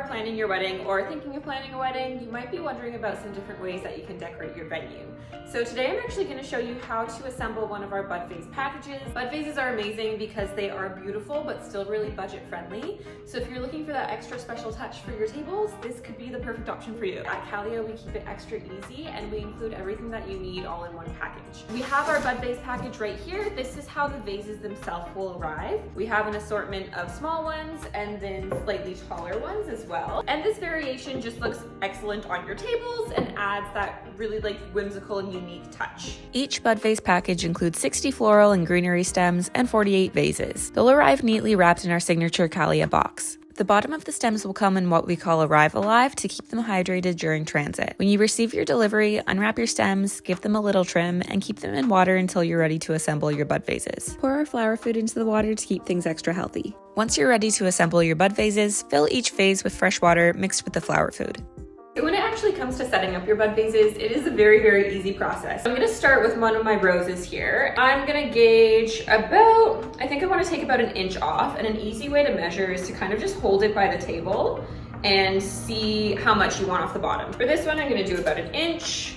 planning your wedding or thinking of planning a wedding, you might be wondering about some different ways that you can decorate your venue. So today I'm actually going to show you how to assemble one of our Bud Vase packages. Bud vases are amazing because they are beautiful but still really budget friendly. So if you're looking for that extra special touch for your tables, this could be the perfect option for you. At Callia, we keep it extra easy and we include everything that you need all in one package. We have our Bud Vase package right here. This is how the vases themselves will arrive. We have an assortment of small ones and then slightly taller ones as well. And this variation just looks excellent on your tables and adds that really whimsical and unique touch. Each Bud Vase package includes 60 floral and greenery stems and 48 vases. They'll arrive neatly wrapped in our signature Callia box. The bottom of the stems will come in what we call Arrive Alive to keep them hydrated during transit. When you receive your delivery, unwrap your stems, give them a little trim, and keep them in water until you're ready to assemble your bud vases. Pour our flower food into the water to keep things extra healthy. Once you're ready to assemble your bud vases, fill each vase with fresh water mixed with the flower food. When it actually comes to setting up your bud vases, it is a very, very easy process. I'm gonna start with one of my roses here. I'm gonna gauge I think I wanna take about an inch off, and an easy way to measure is to kind of just hold it by the table and see how much you want off the bottom. For this one, I'm gonna do about an inch.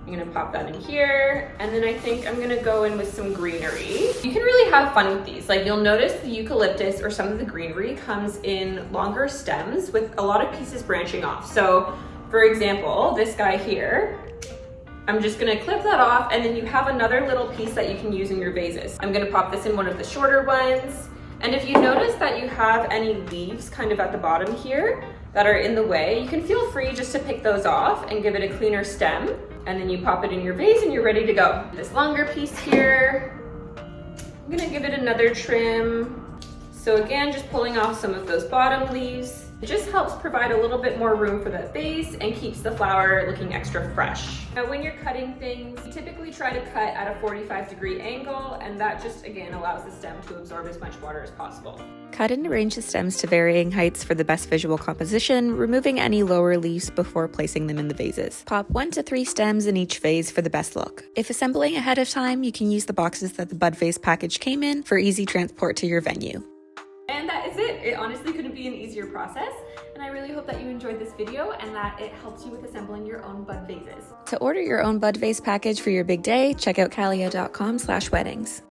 I'm gonna pop that in here, and then I think I'm gonna go in with some greenery. You can really have fun with these. You'll notice the eucalyptus or some of the greenery comes in longer stems with a lot of pieces branching off. So for example, this guy here, I'm just gonna clip that off, and then you have another little piece that you can use in your vases. I'm gonna pop this in one of the shorter ones. And if you notice that you have any leaves kind of at the bottom here that are in the way, you can feel free just to pick those off and give it a cleaner stem. And then you pop it in your vase and you're ready to go. This longer piece here, I'm gonna give it another trim. So again, just pulling off some of those bottom leaves. It just helps provide a little bit more room for that vase and keeps the flower looking extra fresh. Now when you're cutting things, you typically try to cut at a 45-degree angle, and that just again allows the stem to absorb as much water as possible. Cut and arrange the stems to varying heights for the best visual composition, removing any lower leaves before placing them in the vases. Pop 1 to 3 stems in each vase for the best look. If assembling ahead of time, you can use the boxes that the Bud Vase package came in for easy transport to your venue. And that is it. It honestly couldn't be an easier process. And I really hope that you enjoyed this video and that it helps you with assembling your own Bud vases. To order your own Bud Vase package for your big day, check out callia.com/weddings.